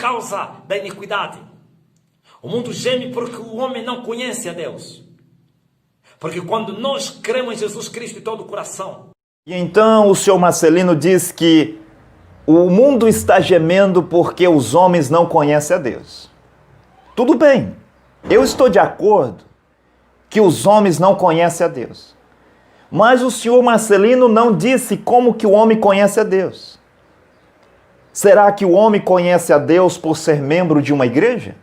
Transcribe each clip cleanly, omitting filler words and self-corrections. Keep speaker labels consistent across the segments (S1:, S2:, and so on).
S1: causa da iniquidade. O mundo geme porque o homem não conhece a Deus. Porque quando nós cremos em Jesus Cristo de todo o coração.
S2: E então o senhor Marcelino diz que o mundo está gemendo porque os homens não conhecem a Deus. Tudo bem, eu estou de acordo que os homens não conhecem a Deus. Mas o senhor Marcelino não disse como que o homem conhece a Deus. Será que o homem conhece a Deus por ser membro de uma igreja?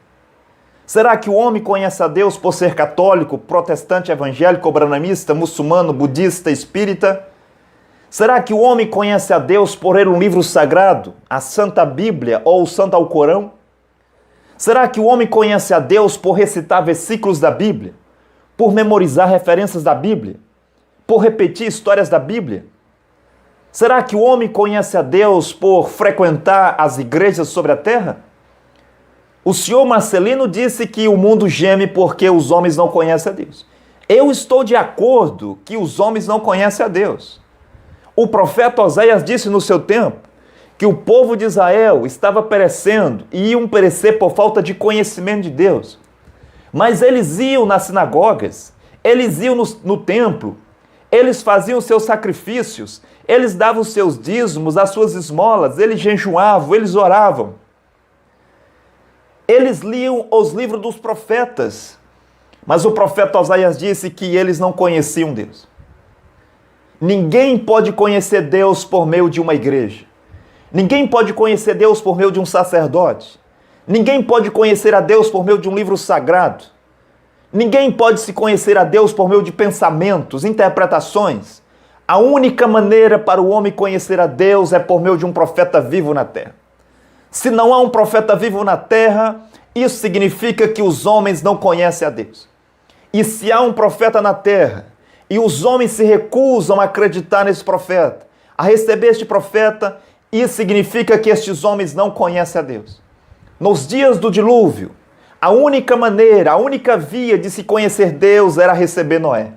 S2: Será que o homem conhece a Deus por ser católico, protestante, evangélico, branamista, muçulmano, budista, espírita? Será que o homem conhece a Deus por ler um livro sagrado, a Santa Bíblia ou o Santo Alcorão? Será que o homem conhece a Deus por recitar versículos da Bíblia, por memorizar referências da Bíblia, por repetir histórias da Bíblia? Será que o homem conhece a Deus por frequentar as igrejas sobre a terra? O senhor Marcelino disse que o mundo geme porque os homens não conhecem a Deus. Eu estou de acordo que os homens não conhecem a Deus. O profeta Oséias disse no seu tempo que o povo de Israel estava perecendo e iam perecer por falta de conhecimento de Deus. Mas eles iam nas sinagogas, eles iam no templo, eles faziam seus sacrifícios, eles davam os seus dízimos, as suas esmolas, eles jejuavam, eles oravam. Eles liam os livros dos profetas, mas o profeta Oséias disse que eles não conheciam Deus. Ninguém pode conhecer Deus por meio de uma igreja. Ninguém pode conhecer Deus por meio de um sacerdote. Ninguém pode conhecer a Deus por meio de um livro sagrado. Ninguém pode se conhecer a Deus por meio de pensamentos, interpretações. A única maneira para o homem conhecer a Deus é por meio de um profeta vivo na terra. Se não há um profeta vivo na terra, isso significa que os homens não conhecem a Deus. E se há um profeta na terra, e os homens se recusam a acreditar nesse profeta, a receber este profeta, isso significa que estes homens não conhecem a Deus. Nos dias do dilúvio, a única maneira, a única via de se conhecer Deus era receber Noé.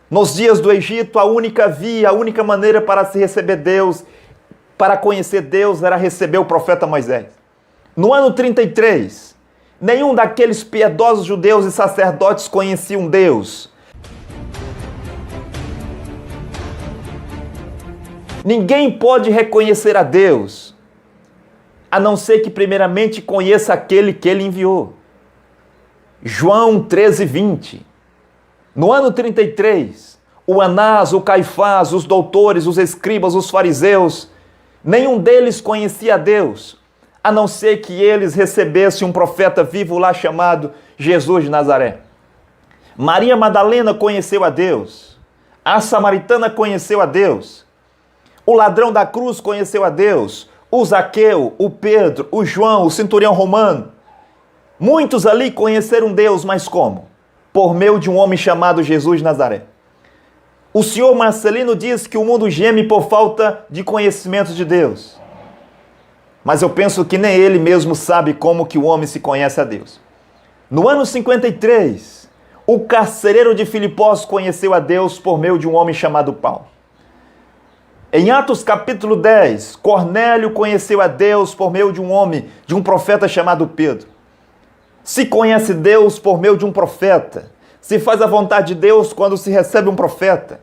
S2: Nos dias do Egito, a única via, a única maneira para se receber Deus, para conhecer Deus, era receber o profeta Moisés. No ano 33, nenhum daqueles piedosos judeus e sacerdotes conheciam Deus. Ninguém pode reconhecer a Deus, a não ser que primeiramente conheça aquele que ele enviou. João 13:20. No ano 33, o Anás, o Caifás, os doutores, os escribas, os fariseus, nenhum deles conhecia a Deus, a não ser que eles recebessem um profeta vivo lá chamado Jesus de Nazaré. Maria Madalena conheceu a Deus. A samaritana conheceu a Deus. O ladrão da cruz conheceu a Deus. O Zaqueu, o Pedro, o João, o centurião romano. Muitos ali conheceram Deus, mas como? Por meio de um homem chamado Jesus de Nazaré. O senhor Marcelino diz que o mundo geme por falta de conhecimento de Deus. Mas eu penso que nem ele mesmo sabe como que o homem se conhece a Deus. No ano 53, o carcereiro de Filipós conheceu a Deus por meio de um homem chamado Paulo. Em Atos capítulo 10, Cornélio conheceu a Deus por meio de um homem, de um profeta chamado Pedro. Se conhece Deus por meio de um profeta. Se faz a vontade de Deus quando se recebe um profeta.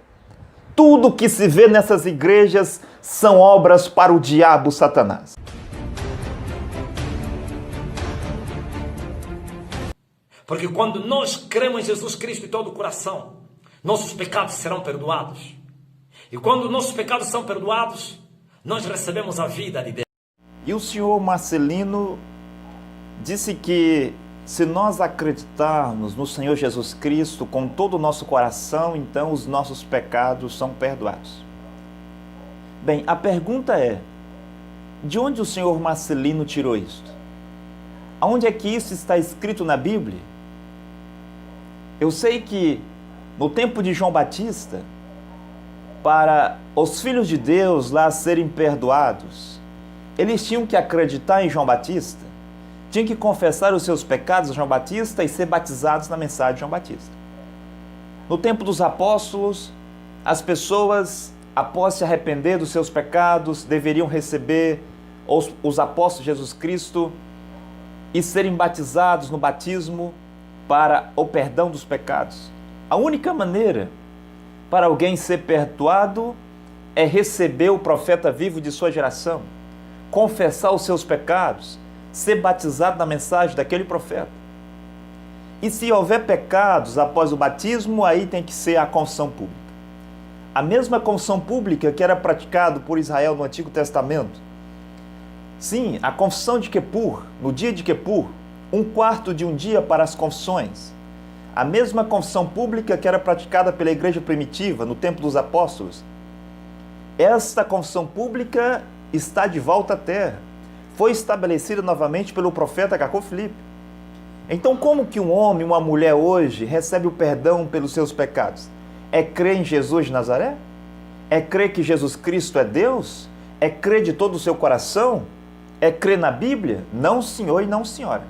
S2: Tudo que se vê nessas igrejas são obras para o diabo Satanás.
S1: Porque quando nós cremos em Jesus Cristo de todo o coração, nossos pecados serão perdoados. E quando nossos pecados são perdoados, nós recebemos a vida de Deus.
S2: E o senhor Marcelino disse que se nós acreditarmos no Senhor Jesus Cristo com todo o nosso coração, então os nossos pecados são perdoados. Bem, a pergunta é, de onde o senhor Marcelino tirou isto? Aonde é que isso está escrito na Bíblia? Eu sei que no tempo de João Batista, para os filhos de Deus lá serem perdoados, eles tinham que acreditar em João Batista, tinham que confessar os seus pecados a João Batista e ser batizados na mensagem de João Batista. No tempo dos apóstolos, as pessoas, após se arrepender dos seus pecados, deveriam receber os apóstolos de Jesus Cristo e serem batizados no batismo para o perdão dos pecados. A única maneira para alguém ser perdoado é receber o profeta vivo de sua geração, confessar os seus pecados, ser batizado na mensagem daquele profeta. E se houver pecados após o batismo, aí tem que ser a confissão pública. A mesma confissão pública que era praticada por Israel no Antigo Testamento. Sim, a confissão de Quepur, no dia de Quepur, 1/4 de um dia para as confissões. A mesma confissão pública que era praticada pela igreja primitiva no Templo dos Apóstolos. Esta confissão pública está de volta à terra. Foi estabelecida novamente pelo profeta Cacô Filipe. Então, como que um homem e uma mulher hoje recebe o perdão pelos seus pecados? É crer em Jesus de Nazaré? É crer que Jesus Cristo é Deus? É crer de todo o seu coração? É crer na Bíblia? Não, senhor e não, senhora.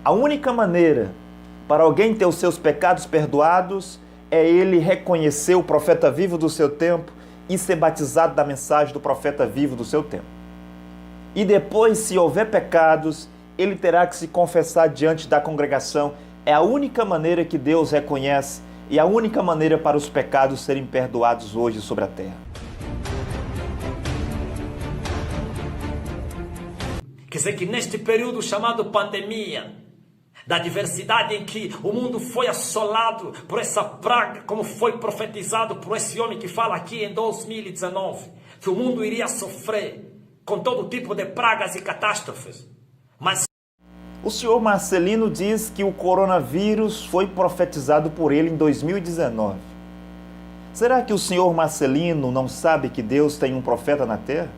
S2: A única maneira para alguém ter os seus pecados perdoados é ele reconhecer o profeta vivo do seu tempo e ser batizado da mensagem do profeta vivo do seu tempo. E depois, se houver pecados, ele terá que se confessar diante da congregação. É a única maneira que Deus reconhece e a única maneira para os pecados serem perdoados hoje sobre a terra.
S1: Quer dizer que neste período chamado pandemia, da diversidade em que o mundo foi assolado por essa praga, como foi profetizado por esse homem que fala aqui em 2019, que o mundo iria sofrer com todo tipo de pragas e catástrofes. Mas
S2: o senhor Marcelino diz que o coronavírus foi profetizado por ele em 2019. Será que o senhor Marcelino não sabe que Deus tem um profeta na terra?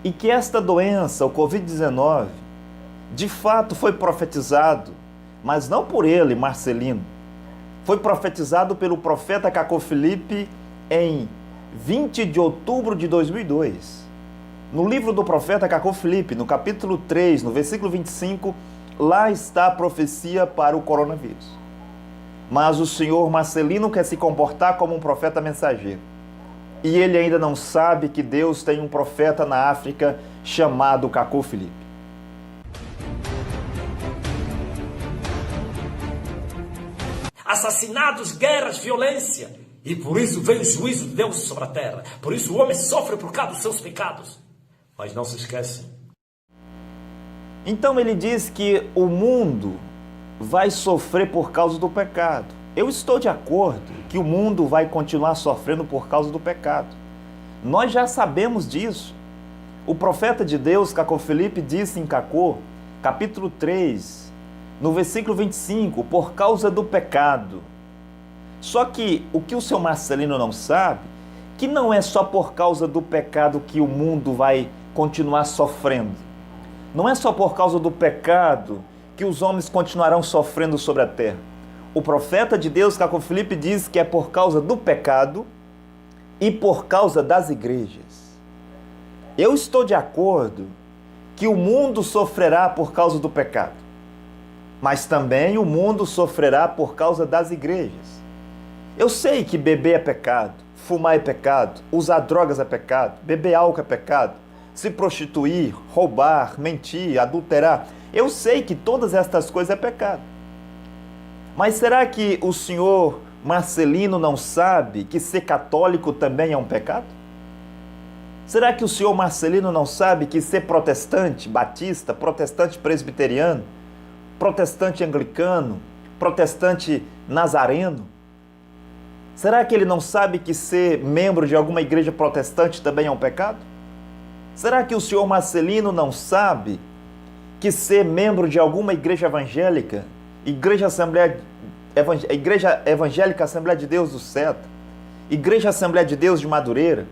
S2: E que esta doença, o Covid-19, de fato foi profetizado, mas não por ele, Marcelino. Foi profetizado pelo profeta Cacô Filipe em 20 de outubro de 2002. No livro do profeta Cacô Filipe, no capítulo 3, no versículo 25, lá está a profecia para o coronavírus. Mas o senhor Marcelino quer se comportar como um profeta mensageiro. E ele ainda não sabe que Deus tem um profeta na África chamado Cacô Filipe.
S1: assassinatos, guerras, violência. E por isso vem o juízo de Deus sobre a terra. Por isso o homem sofre por causa dos seus pecados. Mas não se esquece.
S2: Então ele diz que o mundo vai sofrer por causa do pecado. Eu estou de acordo que o mundo vai continuar sofrendo por causa do pecado. Nós já sabemos disso. O profeta de Deus, Cacô Filipe, disse em Cacô, capítulo 3, no versículo 25, por causa do pecado. Só que o que o seu Marcelino não sabe, que não é só por causa do pecado que o mundo vai continuar sofrendo. Não é só por causa do pecado que os homens continuarão sofrendo sobre a terra. O profeta de Deus, Cacô Filipe, diz que é por causa do pecado e por causa das igrejas. Eu estou de acordo que o mundo sofrerá por causa do pecado, mas também o mundo sofrerá por causa das igrejas. Eu sei que beber é pecado, fumar é pecado, usar drogas é pecado, beber álcool é pecado, se prostituir, roubar, mentir, adulterar. Eu sei que todas estas coisas é pecado. Mas será que o senhor Marcelino não sabe que ser católico também é um pecado? Será que o senhor Marcelino não sabe que ser protestante batista, protestante presbiteriano, protestante anglicano, protestante nazareno, será que ele não sabe que ser membro de alguma igreja protestante também é um pecado? Será que o senhor Marcelino não sabe que ser membro de alguma igreja evangélica, Igreja Evangélica Assembleia de Deus do Seta, Igreja Assembleia de Deus de Madureira,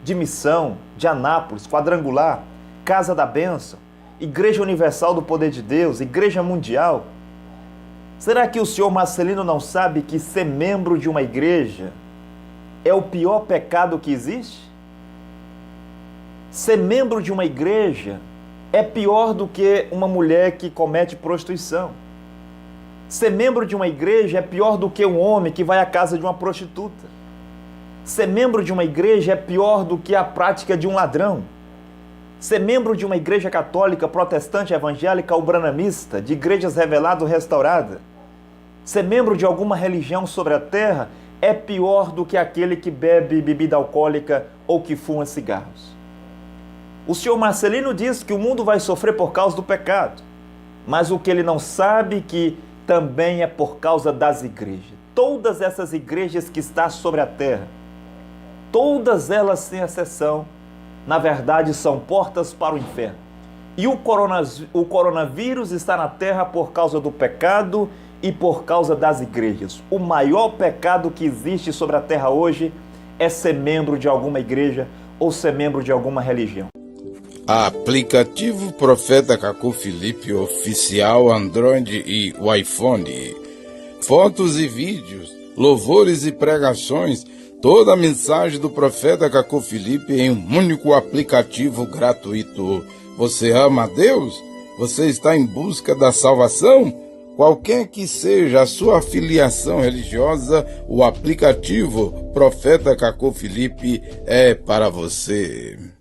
S2: de Missão, de Anápolis, Quadrangular, Casa da Bênção, Igreja Universal do Poder de Deus, Igreja Mundial, será que o senhor Marcelino não sabe que ser membro de uma igreja é o pior pecado que existe? Ser membro de uma igreja é pior do que uma mulher que comete prostituição. Ser membro de uma igreja é pior do que um homem que vai à casa de uma prostituta. Ser membro de uma igreja é pior do que a prática de um ladrão. Ser membro de uma igreja católica, protestante, evangélica ou branamista, de igrejas revelado ou restaurada, ser membro de alguma religião sobre a terra é pior do que aquele que bebe bebida alcoólica ou que fuma cigarros. O senhor Marcelino diz que o mundo vai sofrer por causa do pecado, mas o que ele não sabe que também é por causa das igrejas. Todas essas igrejas que estão sobre a terra, todas elas sem exceção, na verdade são portas para o inferno. E o coronavírus está na terra por causa do pecado e por causa das igrejas. O maior pecado que existe sobre a terra hoje é ser membro de alguma igreja ou ser membro de alguma religião.
S3: Aplicativo Profeta Cacu Felipe oficial Android e iPhone. Fotos e vídeos, louvores e pregações, toda a mensagem do Profeta Cacu Felipe em um único aplicativo gratuito. Você ama a Deus? Você está em busca da salvação? Qualquer que seja a sua filiação religiosa, o aplicativo Profeta Cacu Felipe é para você.